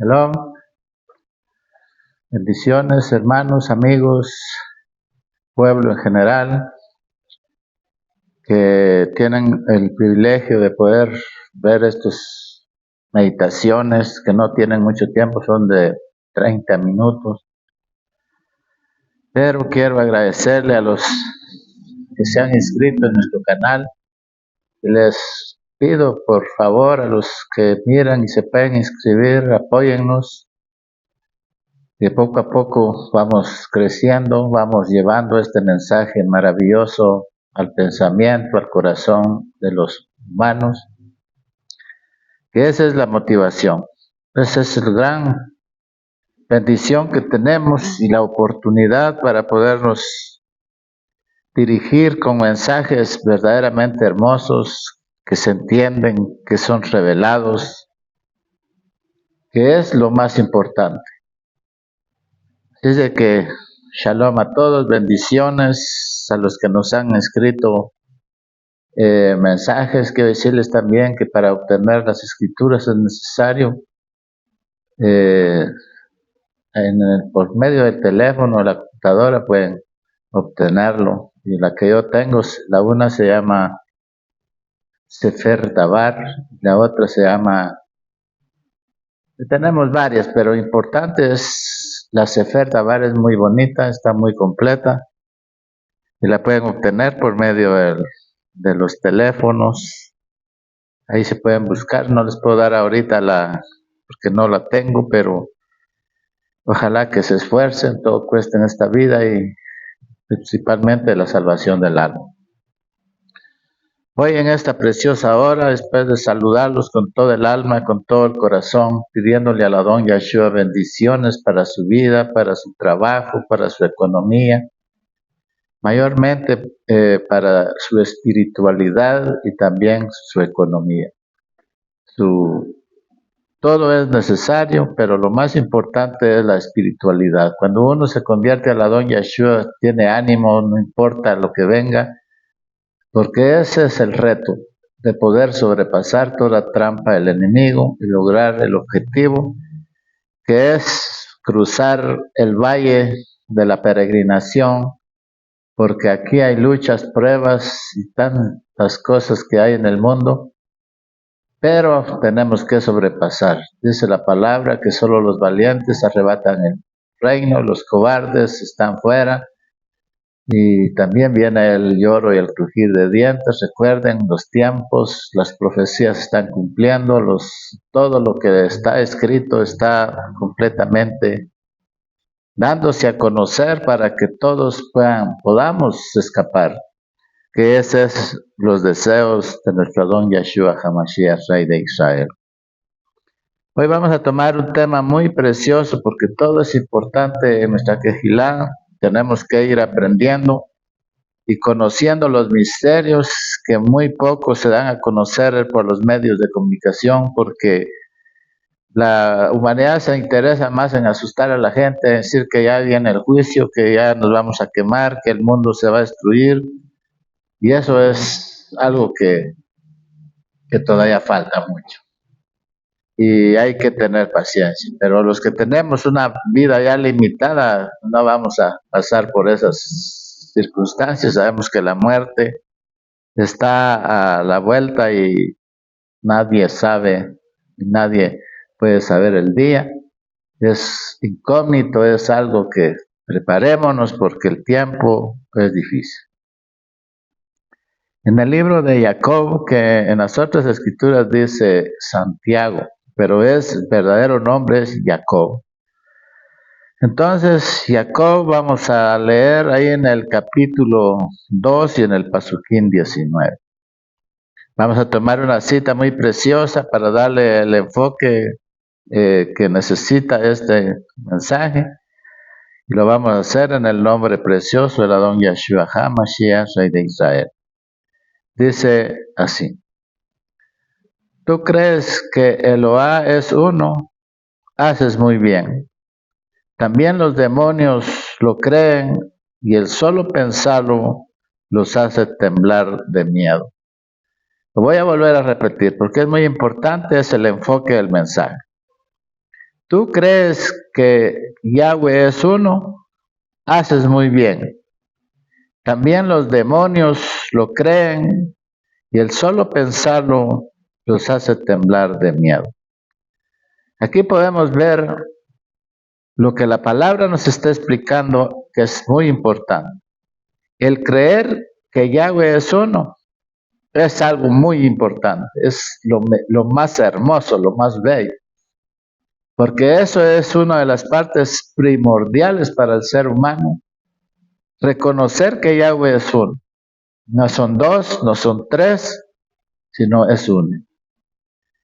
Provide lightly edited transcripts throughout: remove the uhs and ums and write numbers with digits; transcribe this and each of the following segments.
Shalom, bendiciones hermanos, amigos, pueblo en general, que tienen el privilegio de poder ver estas meditaciones que no tienen mucho tiempo, son de 30 minutos, pero quiero agradecerle a los que se han inscrito en nuestro canal y les pido por favor a los que miran y se pueden inscribir, apóyennos. De poco a poco vamos creciendo, vamos llevando este mensaje maravilloso al pensamiento, al corazón de los humanos, que esa es la motivación. Esa es la gran bendición que tenemos y la oportunidad para podernos dirigir con mensajes verdaderamente hermosos, que se entienden, que son revelados, que es lo más importante. Así es de que shalom a todos, bendiciones a los que nos han escrito mensajes. Quiero decirles también que para obtener las escrituras es necesario eh, por medio del teléfono o la computadora pueden obtenerlo. Y la que yo tengo, la una se llama Sefer Dabar, la otra se llama, tenemos varias, pero importante es la Sefer Dabar, es muy bonita, está muy completa. Y la pueden obtener por medio de los teléfonos. Ahí se pueden buscar. No les puedo dar ahorita porque no la tengo, pero ojalá que se esfuercen. Todo cuesta en esta vida y principalmente la salvación del alma. Hoy en esta preciosa hora, después de saludarlos con todo el alma, con todo el corazón, pidiéndole a la don Yeshua bendiciones para su vida, para su trabajo, para su economía, mayormente para su espiritualidad y también su economía. Todo es necesario, pero lo más importante es la espiritualidad. Cuando uno se convierte a la don Yeshua, tiene ánimo, no importa lo que venga, porque ese es el reto, de poder sobrepasar toda trampa del enemigo y lograr el objetivo, que es cruzar el valle de la peregrinación, porque aquí hay luchas, pruebas y tantas cosas que hay en el mundo, pero tenemos que sobrepasar. Dice la palabra que solo los valientes arrebatan el reino, los cobardes están fuera, y también viene el lloro y el crujir de dientes. Recuerden los tiempos, las profecías están cumpliendo, todo lo que está escrito está completamente dándose a conocer para que todos podamos escapar, que ese es los deseos de nuestro don Yeshua HaMashiach, Rey de Israel. Hoy vamos a tomar un tema muy precioso porque todo es importante en nuestra Kehilá. Tenemos que ir aprendiendo y conociendo los misterios que muy poco se dan a conocer por los medios de comunicación, porque la humanidad se interesa más en asustar a la gente, en decir que ya viene el juicio, que ya nos vamos a quemar, que el mundo se va a destruir, y eso es algo que todavía falta mucho. Y hay que tener paciencia, pero los que tenemos una vida ya limitada, no vamos a pasar por esas circunstancias. Sabemos que la muerte está a la vuelta y nadie sabe, nadie puede saber el día. Es incógnito, es algo que preparémonos porque el tiempo es difícil. En el libro de Jacob, que en las otras escrituras dice Santiago, pero el verdadero nombre es Jacob. Entonces, Jacob vamos a leer ahí en el capítulo 2 y en el Pasuquín 19. Vamos a tomar una cita muy preciosa para darle el enfoque que necesita este mensaje. Y lo vamos a hacer en el nombre precioso de la don Yeshua HaMashiach, Rey de Israel. Dice así: ¿tú crees que Eloá es uno? Haces muy bien. También los demonios lo creen y el solo pensarlo los hace temblar de miedo. Lo voy a volver a repetir porque es muy importante, es el enfoque del mensaje. tú crees que Yahweh es uno, haces muy bien. También los demonios lo creen y el solo pensarlo los hace temblar de miedo. Aquí podemos ver lo que la palabra nos está explicando, que es muy importante. El creer que Yahweh es uno es algo muy importante, es lo más hermoso, lo más bello, porque eso es una de las partes primordiales para el ser humano, reconocer que Yahweh es uno. No son dos, no son tres, sino es uno.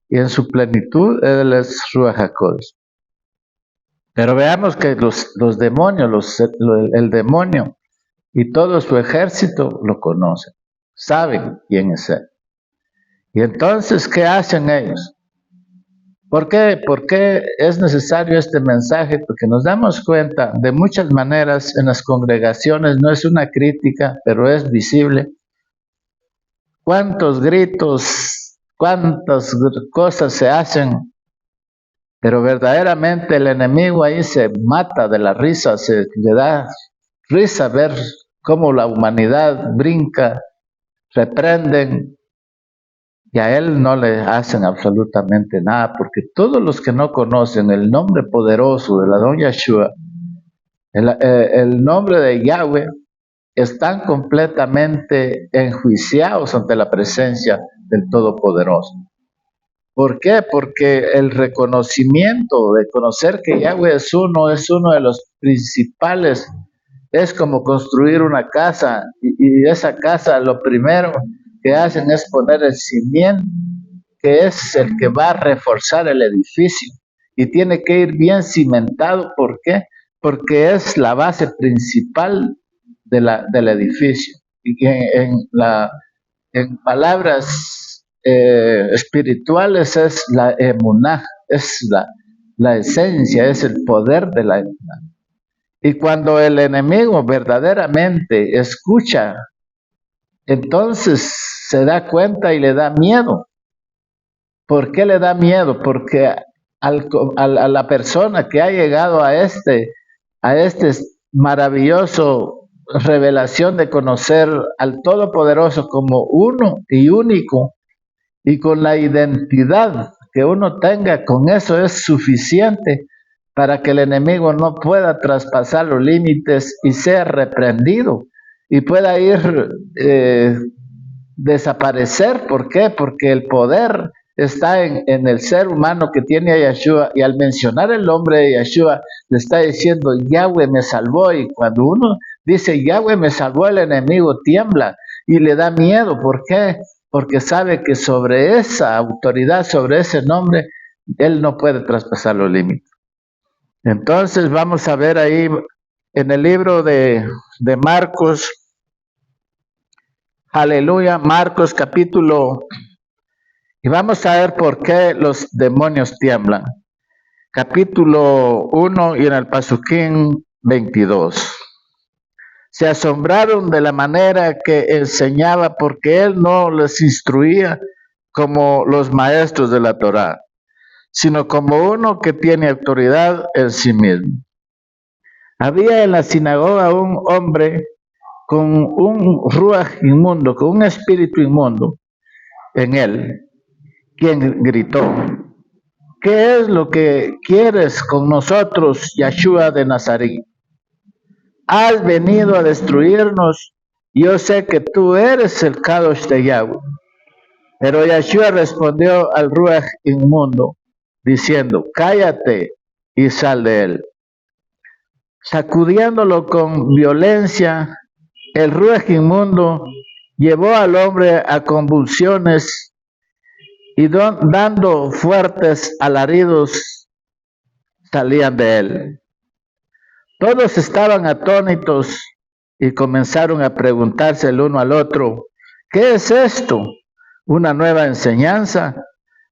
Y en su plenitud Él es Ruach HaKodesh. Pero veamos que los demonios, el demonio y todo su ejército lo conocen, saben quién es Él. Y entonces, ¿qué hacen ellos? ¿Por qué? ¿Por qué es necesario este mensaje? Porque nos damos cuenta de muchas maneras en las congregaciones, no es una crítica, pero es visible. Cuántos gritos, cuántas cosas se hacen, pero verdaderamente el enemigo ahí se mata de la risa, se le da risa ver cómo la humanidad brinca, reprenden, y a él no le hacen absolutamente nada, porque todos los que no conocen el nombre poderoso de la Don Yeshua, el nombre de Yahweh, están completamente enjuiciados ante la presencia del Todopoderoso. ¿Por qué? Porque el reconocimiento de conocer que Yahweh es uno de los principales. Es como construir una casa y esa casa lo primero que hacen es poner el cimiento, que es el que va a reforzar el edificio y tiene que ir bien cimentado. ¿Por qué? Porque es la base principal del edificio. Y en palabras espirituales es la emuná, es la esencia, es el poder de la emuná. Y cuando el enemigo verdaderamente escucha, entonces se da cuenta y le da miedo. ¿Por qué le da miedo? Porque a la persona que ha llegado a este maravilloso revelación de conocer al Todopoderoso como uno y único, y con la identidad que uno tenga, con eso es suficiente para que el enemigo no pueda traspasar los límites y sea reprendido y pueda ir desaparecer. ¿Por qué? Porque el poder está en el ser humano que tiene a Yeshua, y al mencionar el nombre de Yeshua le está diciendo Yahweh me salvó, y cuando uno dice Yahweh me salvó, el enemigo tiembla y le da miedo. ¿Por qué? Porque sabe que sobre esa autoridad, sobre ese nombre, él no puede traspasar los límites. Entonces vamos a ver ahí en el libro de Marcos, aleluya, Marcos capítulo, y vamos a ver por qué los demonios tiemblan. Capítulo 1 y en el Pasuquín 22. Se asombraron de la manera que enseñaba, porque él no les instruía como los maestros de la Torá, sino como uno que tiene autoridad en sí mismo. Había en la sinagoga un hombre con un ruaj inmundo, con un espíritu inmundo en él, quien gritó: ¿qué es lo que quieres con nosotros, Yeshua de Nazaret? Has venido a destruirnos. Yo sé que tú eres el Kadosh de Yahweh. Pero Yeshua respondió al ruaj inmundo, diciendo: cállate y sal de él. Sacudiéndolo con violencia, el ruaj inmundo llevó al hombre a convulsiones y dando fuertes alaridos salían de él. Todos estaban atónitos y comenzaron a preguntarse el uno al otro: ¿qué es esto? ¿Una nueva enseñanza?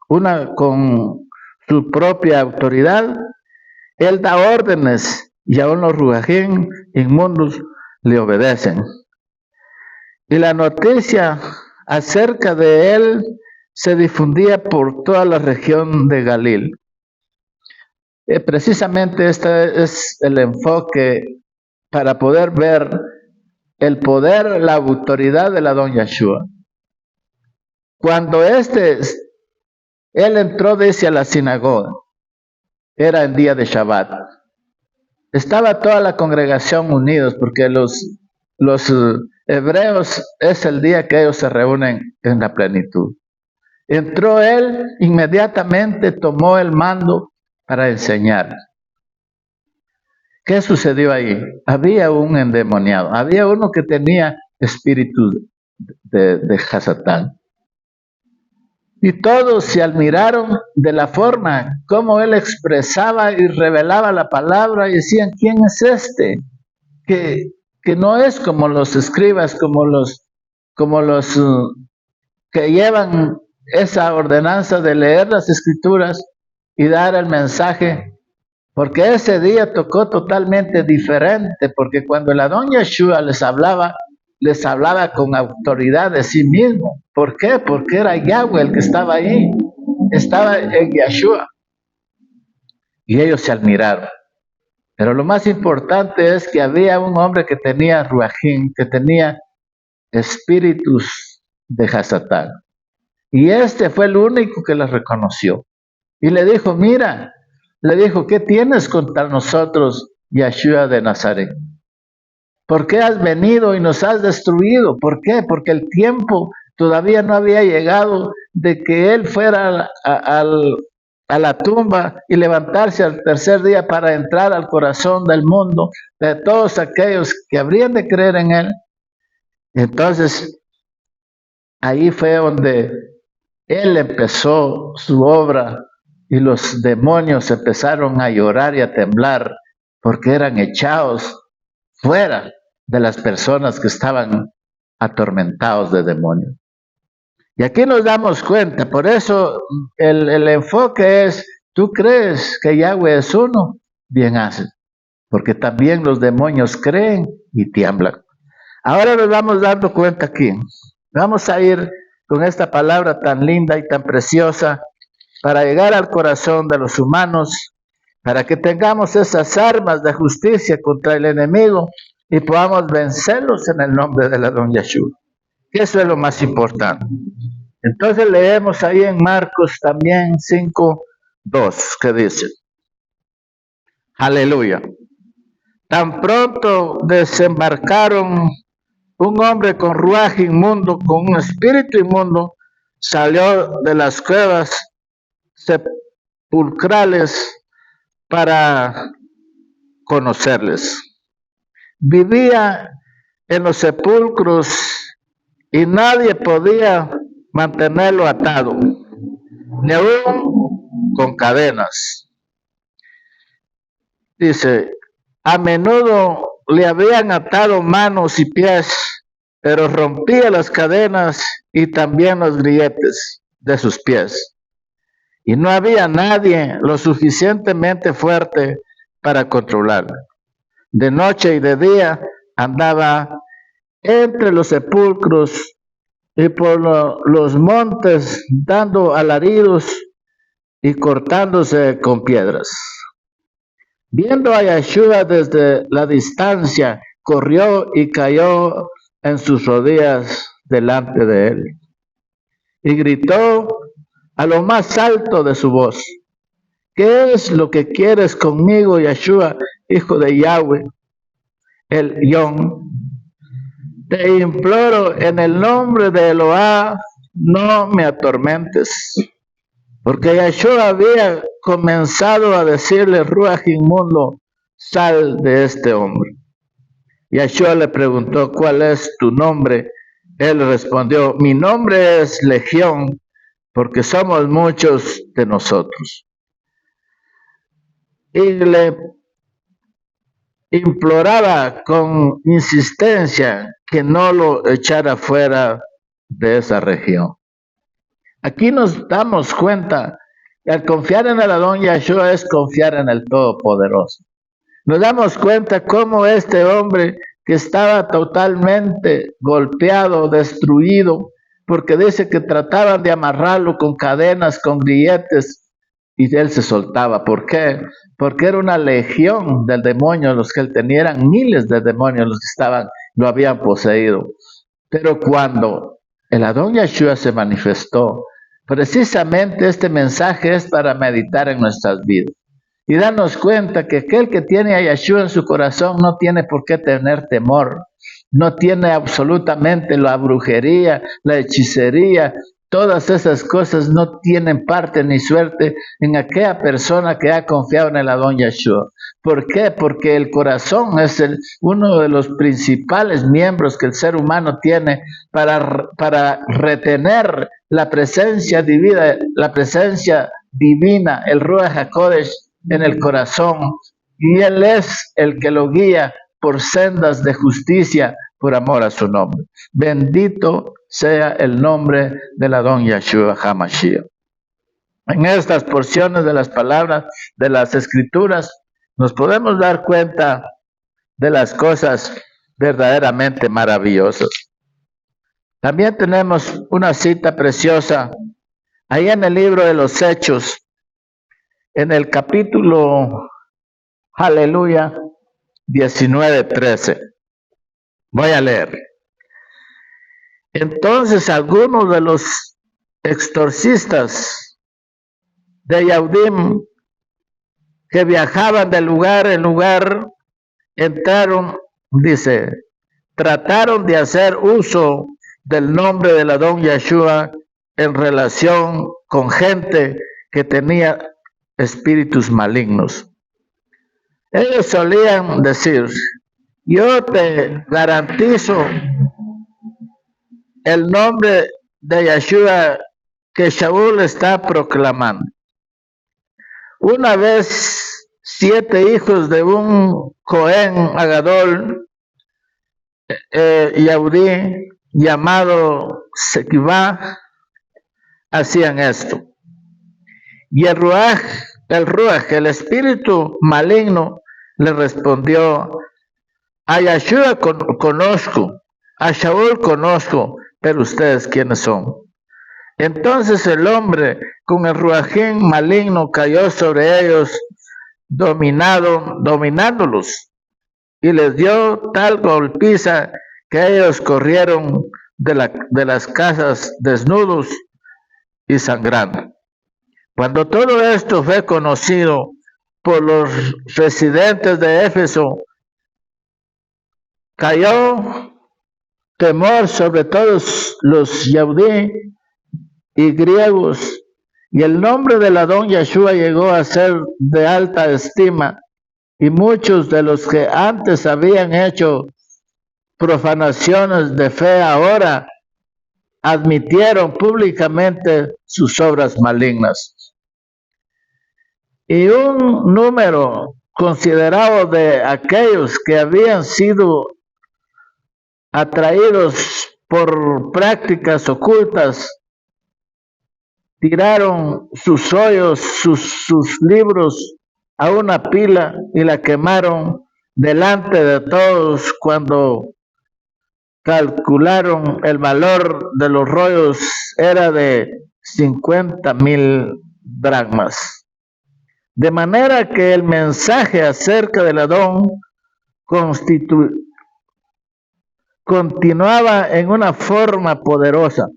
¿Una con su propia autoridad? Él da órdenes y aún los ruajín inmundos le obedecen. Y la noticia acerca de él se difundía por toda la región de Galil. Precisamente este es el enfoque para poder ver el poder, la autoridad del Adón Yeshua. Cuando él entró, dice, a la sinagoga, era el día de Shabbat. Estaba toda la congregación unidos porque los hebreos es el día que ellos se reúnen en la plenitud. Entró él, inmediatamente tomó el mando para enseñar. ¿Qué sucedió ahí? Había un endemoniado, había uno que tenía espíritu de Hasatán. Y todos se admiraron de la forma como él expresaba y revelaba la palabra y decían, ¿quién es este? Que no es como los escribas, como los que llevan esa ordenanza de leer las escrituras y dar el mensaje, porque ese día tocó totalmente diferente, porque cuando el Adón Yeshua les hablaba con autoridad de sí mismo. ¿Por qué? Porque era Yahweh el que estaba ahí, estaba en Yeshua. Y ellos se admiraron. Pero lo más importante es que había un hombre que tenía ruajín, que tenía espíritus de Hasatán. Y este fue el único que les reconoció. Y le dijo, mira, le dijo, ¿qué tienes contra nosotros, Yeshua de Nazaret? ¿Por qué has venido y nos has destruido? ¿Por qué? Porque el tiempo todavía no había llegado de que él fuera a la tumba y levantarse al tercer día para entrar al corazón del mundo, de todos aquellos que habrían de creer en él. Entonces, ahí fue donde él empezó su obra y los demonios empezaron a llorar y a temblar porque eran echados fuera de las personas que estaban atormentados de demonios. Y aquí nos damos cuenta, por eso el enfoque es, ¿tú crees que Yahweh es uno? Bien haces, porque también los demonios creen y tiemblan. Ahora nos vamos dando cuenta aquí. Vamos a ir con esta palabra tan linda y tan preciosa para llegar al corazón de los humanos, para que tengamos esas armas de justicia contra el enemigo y podamos vencerlos en el nombre del Adón Yeshua. Eso es lo más importante. Entonces leemos ahí en Marcos también 5:2, que dice, aleluya. Tan pronto desembarcaron, un hombre con ruaj inmundo, con un espíritu inmundo, salió de las cuevas sepulcrales para conocerles. Vivía en los sepulcros y nadie podía mantenerlo atado, ni aún con cadenas. Dice, a menudo le habían atado manos y pies, pero rompía las cadenas y también los grilletes de sus pies. Y no había nadie lo suficientemente fuerte para controlarlo. De noche y de día andaba entre los sepulcros y por los montes dando alaridos y cortándose con piedras. Viendo a Yeshua desde la distancia, corrió y cayó en sus rodillas delante de él. Y gritó a lo más alto de su voz, ¿qué es lo que quieres conmigo, Yeshua, hijo de Yahweh, el Yon? Te imploro en el nombre de Eloah, no me atormentes. Porque Yeshua había comenzado a decirle, ruaj inmundo, sal de este hombre. Yeshua le preguntó, ¿cuál es tu nombre? Él respondió, mi nombre es Legión, porque somos muchos de nosotros. Y le imploraba con insistencia que no lo echara fuera de esa región. Aquí nos damos cuenta que al confiar en el Adón Yeshua es confiar en el Todopoderoso. Nos damos cuenta cómo este hombre que estaba totalmente golpeado, destruido, porque dice que trataban de amarrarlo con cadenas, con grilletes, y él se soltaba. ¿Por qué? Porque era una legión del demonio, los que él tenía eran miles de demonios los que lo habían poseído. Pero cuando el Adón Yeshua se manifestó, precisamente este mensaje es para meditar en nuestras vidas y darnos cuenta que aquel que tiene a Yeshua en su corazón no tiene por qué tener temor, no tiene absolutamente la brujería, la hechicería, todas esas cosas no tienen parte ni suerte en aquella persona que ha confiado en el Adón Yeshua. ¿Por qué? Porque el corazón es uno de los principales miembros que el ser humano tiene para retener la presencia divina, el Ruach HaKodesh en el corazón, y Él es el que lo guía por sendas de justicia por amor a su nombre. Bendito sea el nombre del Adón Yeshua HaMashiach. En estas porciones de las palabras de las Escrituras nos podemos dar cuenta de las cosas verdaderamente maravillosas. También tenemos una cita preciosa ahí en el libro de los Hechos, en el capítulo, aleluya, 19:13. Voy a leer. Entonces algunos de los exorcistas de Yahudim que viajaban de lugar en lugar entraron, dice, trataron de hacer uso del nombre del Adón Yeshua en relación con gente que tenía espíritus malignos. Ellos solían decir, yo te garantizo el nombre de Yeshua que Shaul está proclamando. Una vez 7 hijos de un Cohen Agadol, Yahudí, llamado Sequibá, hacían esto. Y el Ruach, el espíritu maligno, le respondió, a Yeshua conozco, a Shaul conozco, pero ustedes quiénes son. Entonces el hombre con el ruajín maligno cayó sobre ellos, dominándolos, y les dio tal golpiza que ellos corrieron de las casas desnudos y sangrando. Cuando todo esto fue conocido por los residentes de Éfeso, cayó temor sobre todos los Yahudí y griegos, y el nombre del Adón Yeshua llegó a ser de alta estima, y muchos de los que antes habían hecho profanaciones de fe ahora admitieron públicamente sus obras malignas. Y un número considerado de aquellos que habían sido atraídos por prácticas ocultas tiraron sus hoyos, sus libros a una pila y la quemaron delante de todos. Cuando calcularon el valor de los rollos era de 50,000 dracmas. De manera que el mensaje acerca del Adón continuaba en una forma poderosa,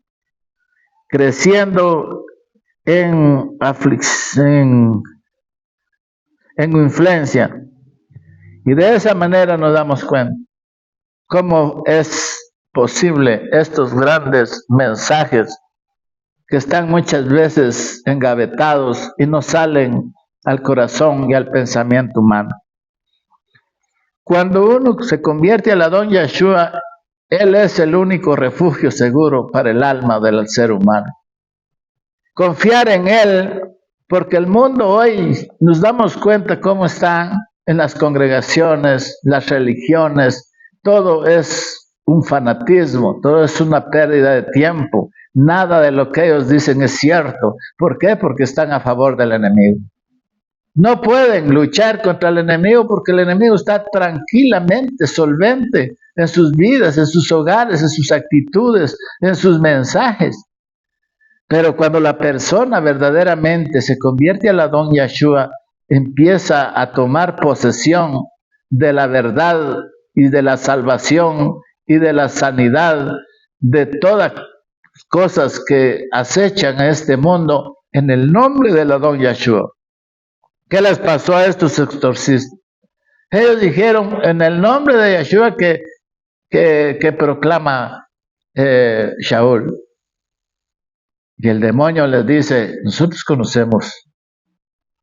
creciendo en influencia. Y de esa manera nos damos cuenta cómo es posible estos grandes mensajes que están muchas veces engavetados y no salen al corazón y al pensamiento humano. Cuando uno se convierte al Adón Yeshua, Él es el único refugio seguro para el alma del ser humano. Confiar en Él, porque el mundo hoy nos damos cuenta cómo están en las congregaciones, las religiones, todo es un fanatismo, todo es una pérdida de tiempo. Nada de lo que ellos dicen es cierto. ¿Por qué? Porque están a favor del enemigo. No pueden luchar contra el enemigo porque el enemigo está tranquilamente solvente en sus vidas, en sus hogares, en sus actitudes, en sus mensajes. Pero cuando la persona verdaderamente se convierte al Adón Yeshua, empieza a tomar posesión de la verdad y de la salvación y de la sanidad de todas cosas que acechan a este mundo en el nombre del Adón Yeshua. ¿Qué les pasó a estos exorcistas? Ellos dijeron en el nombre de Yeshua que proclama Shaul. Y el demonio les dice, nosotros conocemos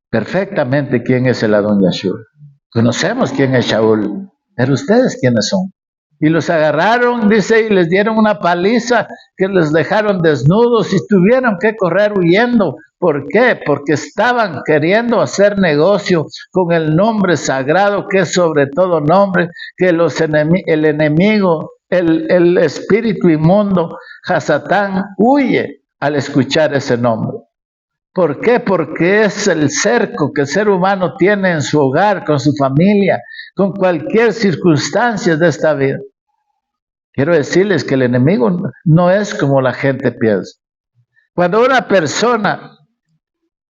perfectamente quién es el Adón Yeshua. Conocemos quién es Shaul, pero ustedes quiénes son. Y los agarraron, dice, y les dieron una paliza que les dejaron desnudos y tuvieron que correr huyendo. ¿Por qué? Porque estaban queriendo hacer negocio con el nombre sagrado que es sobre todo nombre, que el enemigo, el espíritu inmundo, Hasatán, huye al escuchar ese nombre. ¿Por qué? Porque es el cerco que el ser humano tiene en su hogar, con su familia, con cualquier circunstancia de esta vida. Quiero decirles que el enemigo no es como la gente piensa. Cuando una persona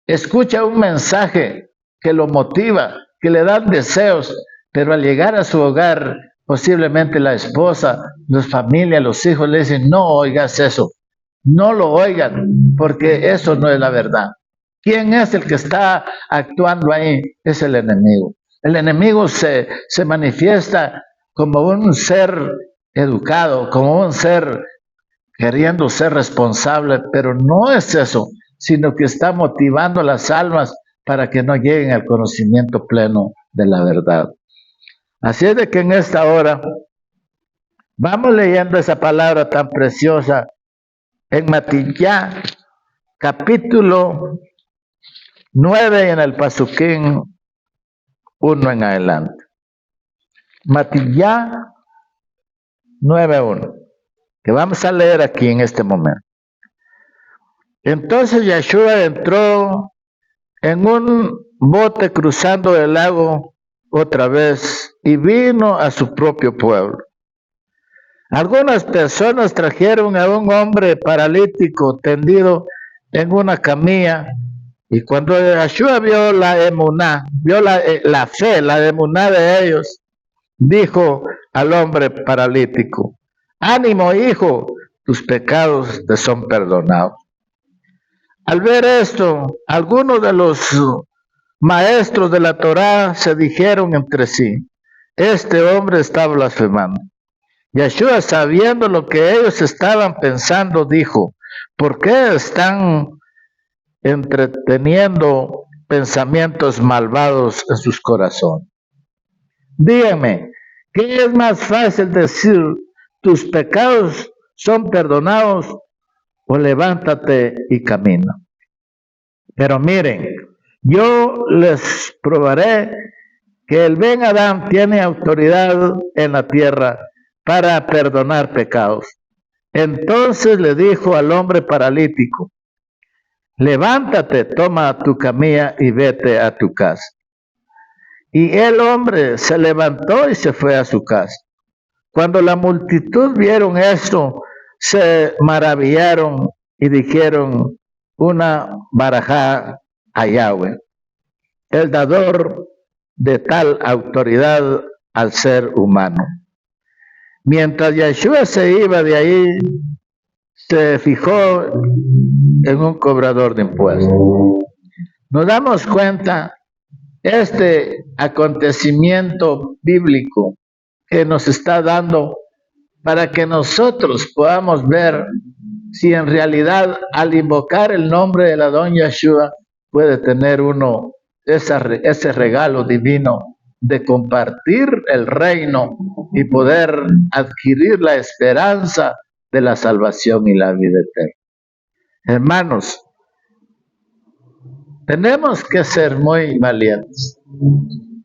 escucha un mensaje que lo motiva, que le dan deseos, pero al llegar a su hogar, posiblemente la esposa, la familia, los hijos le dicen, no oigas eso, no lo oigan, porque eso no es la verdad. ¿Quién es el que está actuando ahí? Es el enemigo. El enemigo se manifiesta como un ser educado, como un ser queriendo ser responsable, pero no es eso, sino que está motivando a las almas para que no lleguen al conocimiento pleno de la verdad. Así es de que en esta hora vamos leyendo esa palabra tan preciosa en Matillá, capítulo 9 en el Pasuquín 1 en adelante. Matillá 9:1, que vamos a leer aquí en este momento. Entonces Yeshua entró en un bote cruzando el lago otra vez y vino a su propio pueblo. Algunas personas trajeron a un hombre paralítico tendido en una camilla y cuando Yeshua vio la emuná, vio la fe, la emuná de ellos, dijo al hombre paralítico, ánimo hijo, tus pecados te son perdonados. Al ver esto, algunos de los maestros de la Torá se dijeron entre sí, este hombre está blasfemando. Yeshua, sabiendo lo que ellos estaban pensando, dijo, ¿por qué están entreteniendo pensamientos malvados en sus corazones? Díganme, ¿qué es más fácil decir, tus pecados son perdonados o levántate y camina? Pero miren, yo les probaré que el Ben Adán tiene autoridad en la tierra para perdonar pecados. Entonces le dijo al hombre paralítico, levántate, toma tu camilla y vete a tu casa. Y el hombre se levantó y se fue a su casa. Cuando la multitud vieron esto, se maravillaron y dijeron una barajá a Yahweh, el dador de tal autoridad al ser humano. Mientras Yeshua se iba de ahí, se fijó en un cobrador de impuestos. Nos damos cuenta este acontecimiento bíblico que nos está dando para que nosotros podamos ver si en realidad al invocar el nombre de la Adón Yeshua puede tener uno ese regalo divino de compartir el reino y poder adquirir la esperanza de la salvación y la vida eterna. Hermanos, tenemos que ser muy valientes.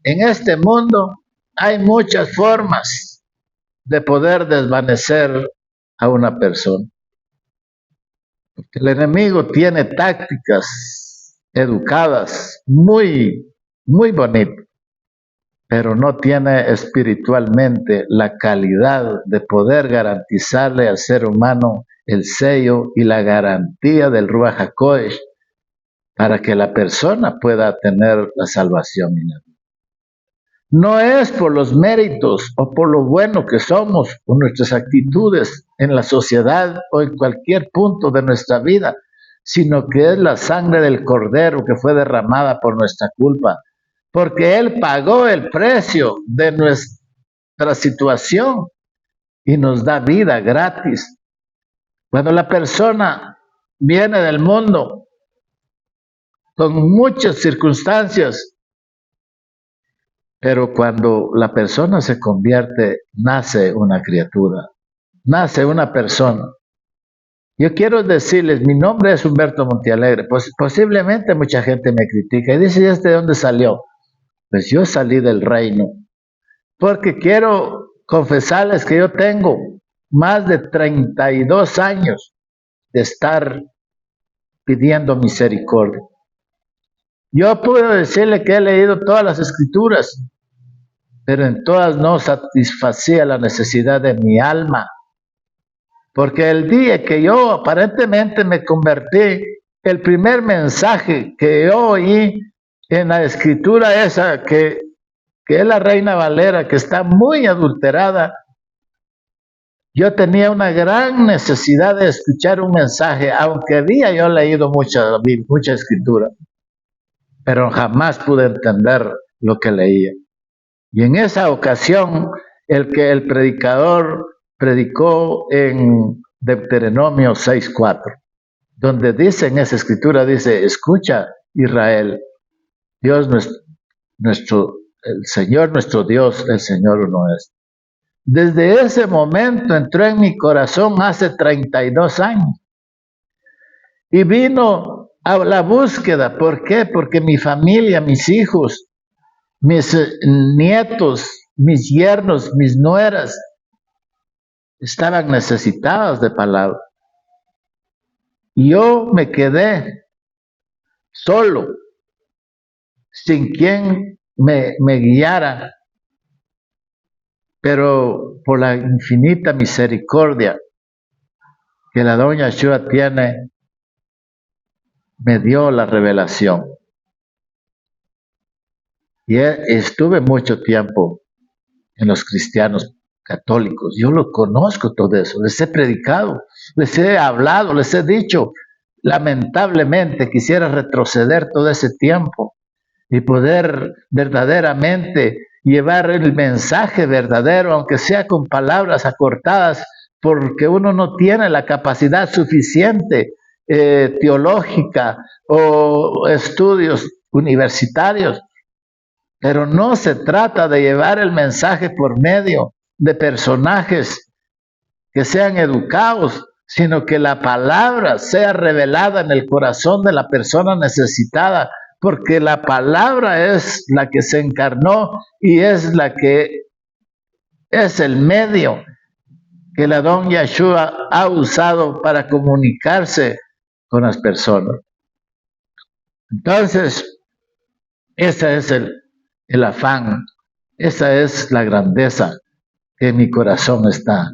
En este mundo hay muchas formas de poder desvanecer a una persona. Porque el enemigo tiene tácticas educadas muy bonitas. pero no tiene espiritualmente la calidad de poder garantizarle al ser humano el sello y la garantía del Ruach HaKodesh para que la persona pueda tener la salvación. No es por los méritos o por lo bueno que somos o nuestras actitudes en la sociedad o en cualquier punto de nuestra vida, sino que es la sangre del Cordero que fue derramada por nuestra culpa, porque Él pagó el precio de nuestra situación y nos da vida gratis. Cuando la persona viene del mundo con muchas circunstancias, pero cuando la persona se convierte, nace una criatura, nace una persona. Yo quiero decirles, mi nombre es Humberto Montealegre, pues posiblemente mucha gente me critica y dice, ¿y este de dónde salió? Pues yo salí del reino, porque quiero confesarles que yo tengo más de 32 años de estar pidiendo misericordia. Yo puedo decirle que he leído todas las escrituras, pero en todas no satisfacía la necesidad de mi alma. Porque el día que yo aparentemente me convertí, el primer mensaje que yo oí en la escritura esa, que es la Reina Valera, que está muy adulterada, yo tenía una gran necesidad de escuchar un mensaje, aunque había yo leído mucha escritura, pero jamás pude entender lo que leía. Y en esa ocasión, el predicador predicó en Deuteronomio 6:4, donde dice en esa escritura, dice, escucha Israel, Dios el Señor nuestro Dios, el Señor uno es. Desde ese momento entró en mi corazón hace 32 años y vino a la búsqueda. ¿Por qué? Porque mi familia, mis hijos, mis nietos, mis yernos, mis nueras, estaban necesitados de palabra. Y yo me quedé solo, sin quien me guiara, pero por la infinita misericordia que la doña Shua tiene, me dio la revelación. Y estuve mucho tiempo en los cristianos católicos. Yo lo conozco todo eso, les he predicado, les he hablado, les he dicho. Lamentablemente quisiera retroceder todo ese tiempo y poder verdaderamente llevar el mensaje verdadero, aunque sea con palabras acortadas, porque uno no tiene la capacidad suficiente teológica o estudios universitarios. Pero no se trata de llevar el mensaje por medio de personajes que sean educados, sino que la palabra sea revelada en el corazón de la persona necesitada, porque la palabra es la que se encarnó y es la que es el medio que la don Yeshua ha usado para comunicarse con las personas. Entonces, ese es el afán, esa es la grandeza que en mi corazón está.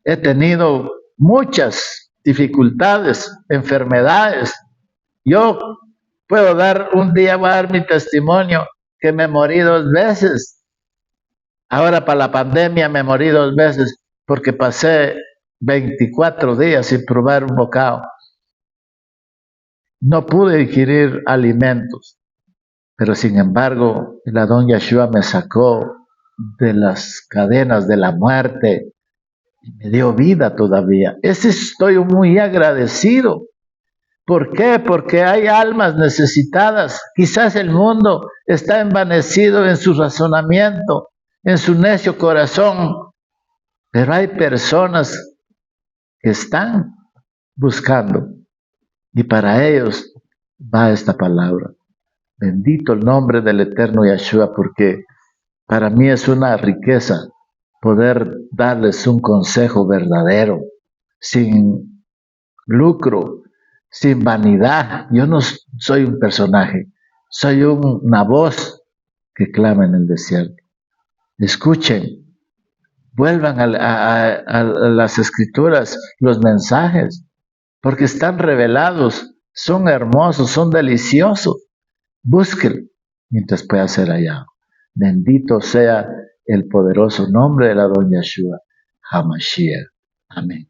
He tenido muchas dificultades, enfermedades. Yo puedo dar, un día voy a dar mi testimonio, que me morí 2 veces. Ahora para la pandemia me morí 2 veces porque pasé 24 días sin probar un bocado. No pude ingerir alimentos, pero sin embargo, la don Yeshua me sacó de las cadenas de la muerte y me dio vida todavía. Estoy muy agradecido. ¿Por qué? Porque hay almas necesitadas. Quizás el mundo está envanecido en su razonamiento, en su necio corazón, pero hay personas que están buscando y para ellos va esta palabra. Bendito el nombre del eterno Yeshua, porque para mí es una riqueza poder darles un consejo verdadero, sin lucro, sin vanidad. Yo no soy un personaje, soy una voz que clama en el desierto. Escuchen, vuelvan a las escrituras, los mensajes, porque están revelados, son hermosos, son deliciosos. Búsquenlo mientras pueda ser hallado. Bendito sea el poderoso nombre de la Doña Yeshua HaMashiach. Amén.